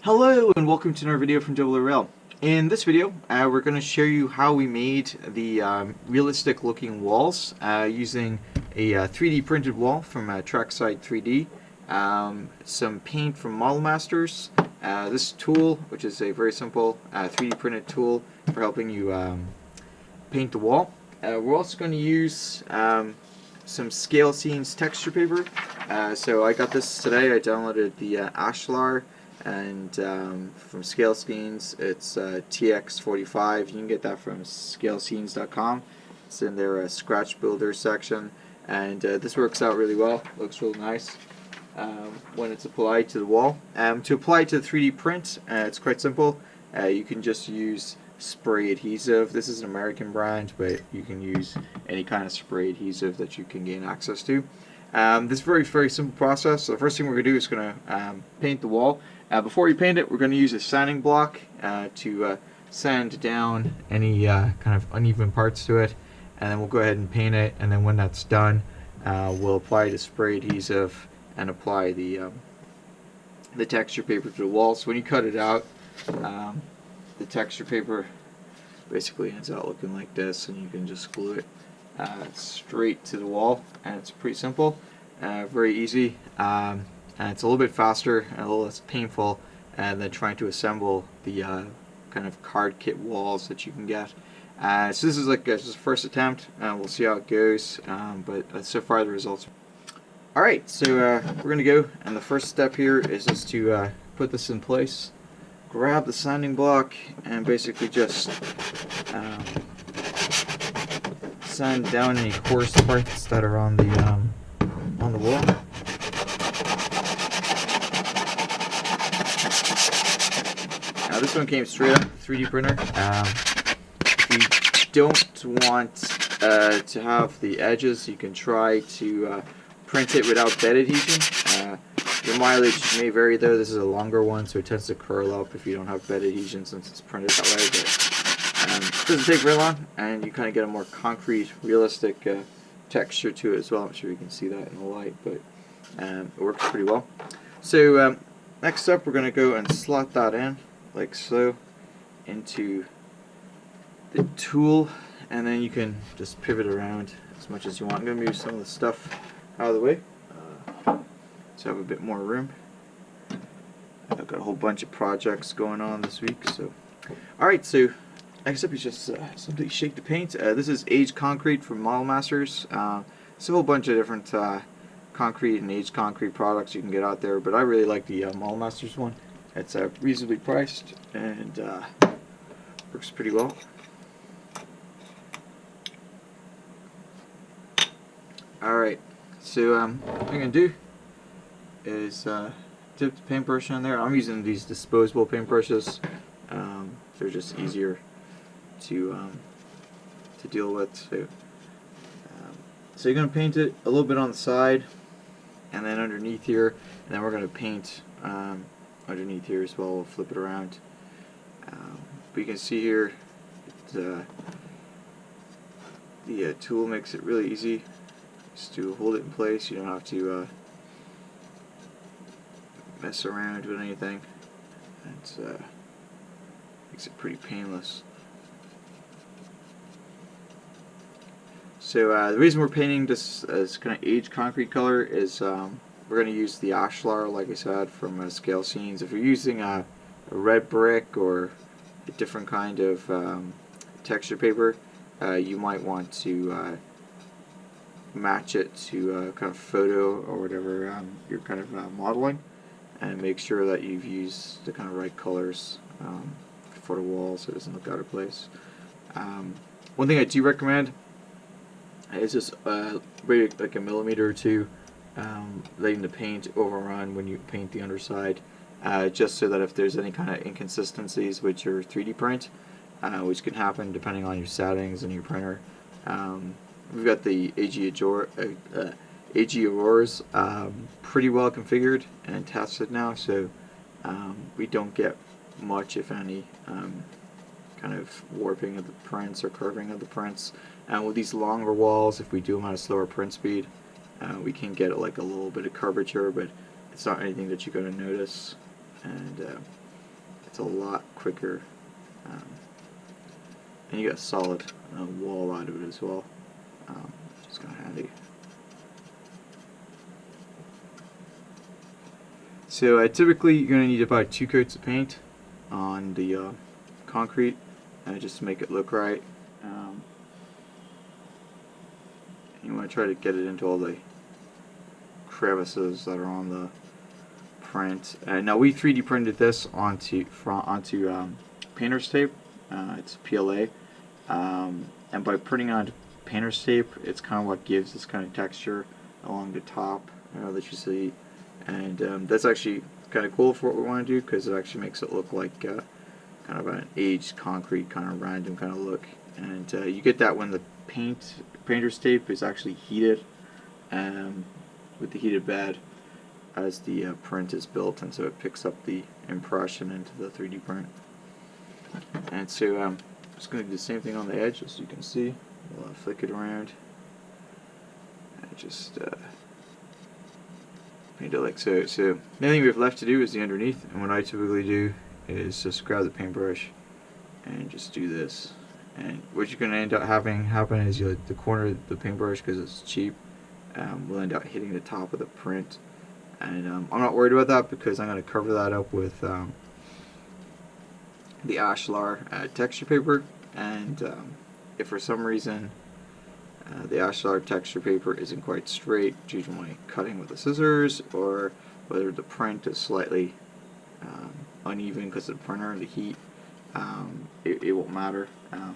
Hello and welcome to another video from oorail. In this video we're going to show you how we made the realistic looking walls using a 3D printed wall from Trackside 3D, some paint from Model Masters, this tool which is a very simple 3D printed tool for helping you paint the wall. We're also going to use some scale scenes texture paper. So I got this today. I downloaded the Ashlar, and from Scale Scenes it's TX45. You can get that from scalescenes.com. It's in their scratch builder section, and this works out really well. Looks really nice when it's applied to the wall. To apply it to the 3D print, it's quite simple. You can just use spray adhesive. This is an American brand, but you can use any kind of spray adhesive that you can gain access to. This is a very simple process. So the first thing we're going to do is going to paint the wall. Before we paint it, we're going to use a sanding block to sand down any kind of uneven parts to it, and then we'll go ahead and paint it. And then when that's done, we'll apply the spray adhesive and apply the texture paper to the wall. So when you cut it out, the texture paper basically ends out looking like this, and you can just glue it straight to the wall, and it's pretty simple, very easy, and it's a little bit faster and a little less painful than trying to assemble the kind of card kit walls that you can get. So this is like this is the first attempt, and we'll see how it goes, but so far the results. Alright, so we're going to go, and the first step here is just to put this in place. Grab the sanding block and basically just sand down any coarse parts that are on the wall. Now this one came straight out of the 3D printer. If you don't want to have the edges, you can try to print it without bed adhesion. Your mileage may vary though. This is a longer one, so it tends to curl up if you don't have bed adhesion since it's printed that way. But it doesn't take very long, and you kind of get a more concrete, realistic texture to it as well. I'm sure you can see that in the light, but it works pretty well. So next up, we're going to go and slot that in, like so, into the tool, and then you can just pivot around as much as you want. I'm going to move some of the stuff out of the way to have a bit more room. I've got a whole bunch of projects going on this week, so alright, so next up is just simply shake the paint. This is aged concrete from Model Masters. It's a whole bunch of different concrete and aged concrete products you can get out there, but I really like the Model Masters one. It's reasonably priced and works pretty well. Alright, so what I'm going to do is dip the paintbrush in there. I'm using these disposable paintbrushes. They're just easier to deal with. So you're going to paint it a little bit on the side, and then underneath here, and then we're going to paint underneath here as well. We'll flip it around. But you can see here the tool makes it really easy just to hold it in place. You don't have to mess around with anything. It makes it pretty painless. So the reason we're painting this as kind of aged concrete color is we're going to use the Ashlar, like I said, from Scale Scenes. If you're using a red brick or a different kind of texture paper, you might want to match it to kind of photo or whatever you're kind of modeling, and make sure that you've used the kind of right colors for the wall so it doesn't look out of place. One thing I do recommend is just maybe like a millimeter or two, letting the paint overrun when you paint the underside, just so that if there's any kind of inconsistencies with your 3D print, which can happen depending on your settings and your printer. We've got the AG Auroras pretty well configured and tested now, so we don't get much, if any, kind of warping of the prints or curving of the prints. And with these longer walls, if we do them at a slower print speed, we can get like a little bit of curvature, but it's not anything that you're going to notice, and it's a lot quicker, and you get a solid wall out of it as well, which is kind of handy. So typically you're going to need about 2 coats of paint on the concrete, just to make it look right. You want to try to get it into all the crevices that are on the print. Now we 3D printed this onto painter's tape. It's PLA, and by printing onto painter's tape, it's kind of what gives this kind of texture along the top that you see. And that's actually kind of cool for what we want to do, because it actually makes it look like kind of an aged concrete, kind of random kind of look. And you get that when the painter's tape is actually heated with the heated bed as the print is built, and so it picks up the impression into the 3D print. And so I'm just going to do the same thing on the edge, as you can see. We'll flick it around and just paint it like so. So the only thing we have left to do is the underneath, and what I typically do is just grab the paintbrush and just do this. And what you're going to end up having happen is the corner of the paintbrush, because it's cheap, will end up hitting the top of the print. And I'm not worried about that, because I'm going to cover that up with the ashlar texture paper. And if for some reason the ashlar texture paper isn't quite straight due to my cutting with the scissors, or whether the print is slightly uneven because of the printer and the heat, it won't matter.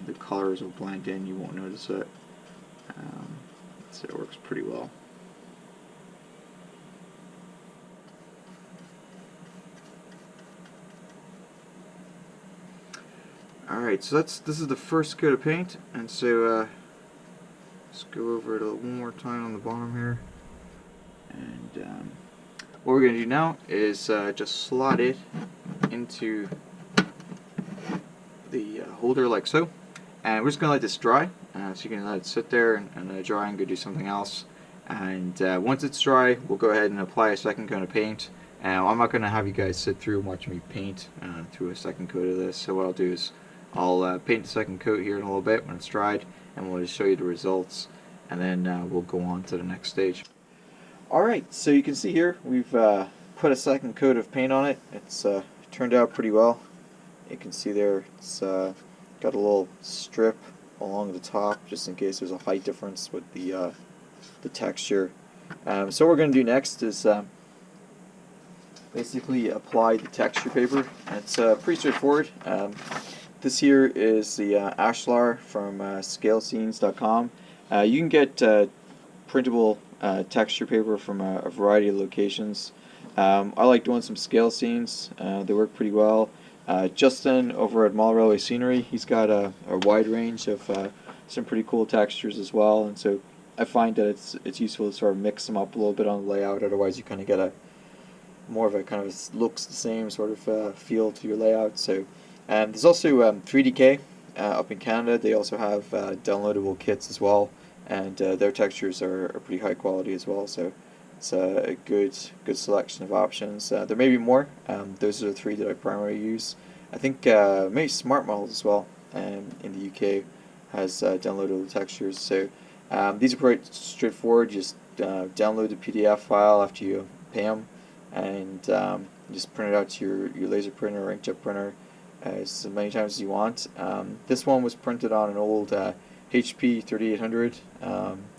The colors will blend in, you won't notice it. So it works pretty well. Alright, so this is the first coat of paint, and so let's go over it one more time on the bottom here. And what we're going to do now is just slot it into the holder like so, and we're just going to let this dry, so you can let it sit there and let it dry and go do something else. And once it's dry, we'll go ahead and apply a second coat of paint. I'm not going to have you guys sit through and watch me paint through a second coat of this, so what I'll do is I'll paint the second coat here in a little bit when it's dried, and we'll just show you the results, and then we'll go on to the next stage. Alright, so you can see here we've put a second coat of paint on it. It's turned out pretty well. You can see there it's got a little strip along the top, just in case there's a height difference with the texture. So what we're going to do next is basically apply the texture paper. It's pretty straightforward. This here is the ashlar from scalescenes.com. You can get printable texture paper from a variety of locations. I like doing some scale scenes. They work pretty well. Justin over at Mall Railway Scenery, he's got a wide range of some pretty cool textures as well, and so I find that it's useful to sort of mix them up a little bit on the layout. Otherwise you kind of get a more of a kind of looks the same sort of feel to your layout. So there's also 3DK up in Canada. They also have downloadable kits as well, and their textures are pretty high quality as well. So it's a good selection of options. There may be more. Those are the 3 that I primarily use. I think maybe Smart Models as well in the UK has downloadable textures. So these are quite straightforward. You just download the PDF file after you pay them, and just print it out to your laser printer or inkjet printer as many times as you want. This one was printed on an old HP 3800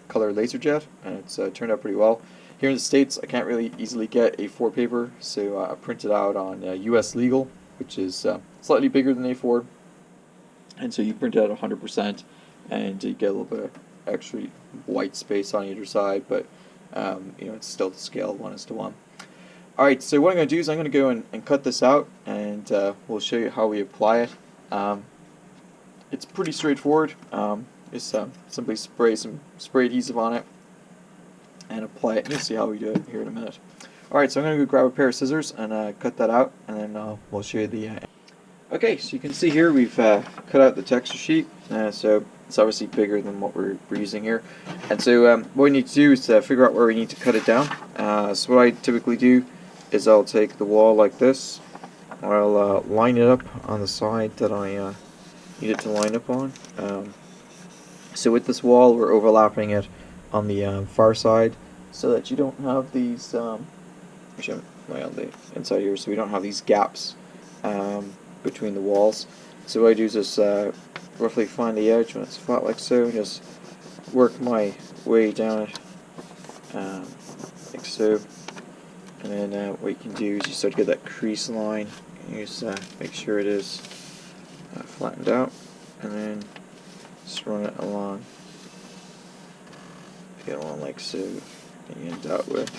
Colour LaserJet, and it's turned out pretty well. Here in the States, I can't really easily get A4 paper, so I printed out on US Legal, which is slightly bigger than A4, and so you print out 100%, and you get a little bit of extra white space on either side, but it's still to scale 1:1. Alright, so what I'm going to do is I'm going to go and cut this out, and we'll show you how we apply it. It's pretty straightforward. Just simply spray some spray adhesive on it and apply it. You'll see how we do it here in a minute. Alright, so I'm going to go grab a pair of scissors and cut that out, and then we'll show you the Okay, Okay, so you can see here we've cut out the texture sheet, so it's obviously bigger than what we're using here. And so what we need to do is figure out where we need to cut it down. So what I typically do is I'll take the wall like this, I'll line it up on the side that I need it to line up on. So with this wall we're overlapping it on the far side so that you don't have these, actually I'm on the inside here, so we don't have these gaps between the walls. So what I do is just roughly find the edge when it's flat like so, and just work my way down it like so. And then what you can do is you start to get that crease line, and you just make sure it is flattened out, and then just run it along. Get along like so, and you end up with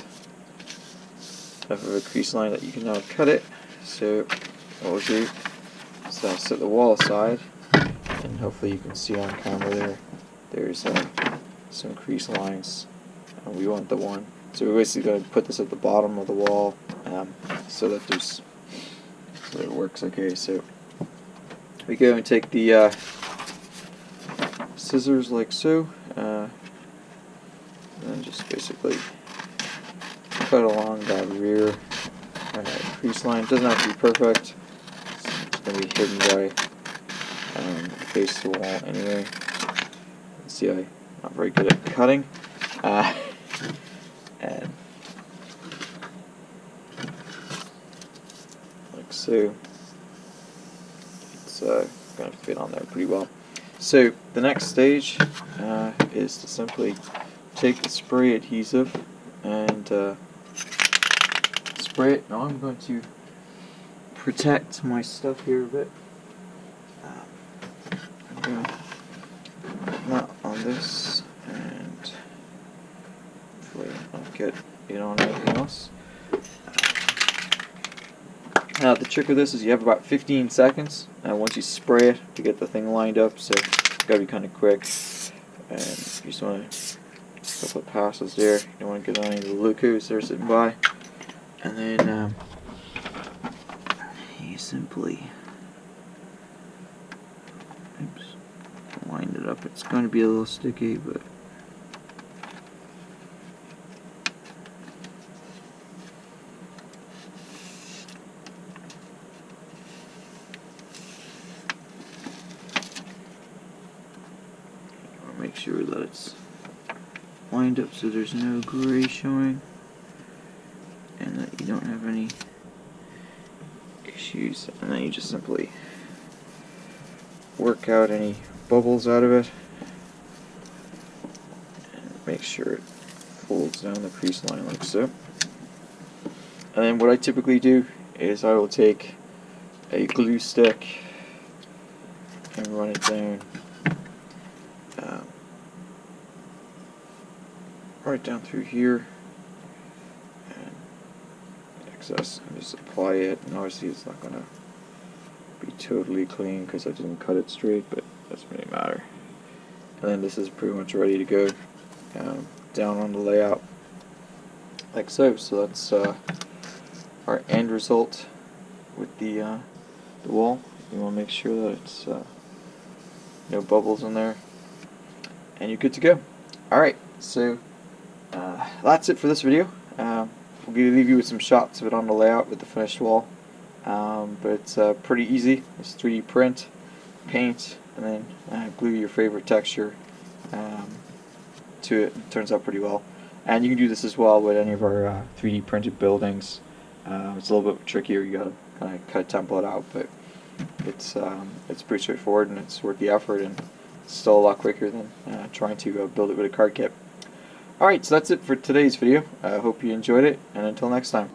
enough of a crease line that you can now cut it. So what we'll do is set the wall aside, and hopefully you can see on camera there's some crease lines, and we want the one. So we're basically going to put this at the bottom of the wall so that it works okay. So we go and take the scissors like so, and then just basically cut along that rear crease line. It doesn't have to be perfect. It's going to be hidden by the base of the wall anyway. See, I'm not very good at cutting. And like so, it's going to fit on there pretty well. So the next stage is to simply take the spray adhesive and spray it. Now I'm going to protect my stuff here a bit. I'm going to put that on this, and hopefully I'll get it on everything else. Now the trick of this is you have about 15 seconds once you spray it to get the thing lined up, so it's got to be kind of quick. And you just want to a couple of passes there. You don't want to get on any of the locos that are sitting by. And then you simply line it up. It's going to be a little sticky, but make sure that it's lined up so there's no gray showing, and that you don't have any issues. And then you just simply work out any bubbles out of it and make sure it folds down the crease line like so. And then what I typically do is I will take a glue stick and run it down right down through here, and excess, and just apply it. And obviously it's not going to be totally clean because I didn't cut it straight, but it doesn't really matter. And then this is pretty much ready to go down on the layout like so. So that's our end result with the wall. You want to make sure that it's no bubbles in there, and you're good to go. Alright, so that's it for this video. We'll leave you with some shots of it on the layout with the finished wall. But it's pretty easy. It's 3D print, paint, and then glue your favorite texture to it. It turns out pretty well. And you can do this as well with any of our 3D printed buildings. It's a little bit trickier. You gotta kind of cut a template out, but it's pretty straightforward, and it's worth the effort, and it's still a lot quicker than trying to build it with a card kit. Alright, so that's it for today's video. I hope you enjoyed it, and until next time.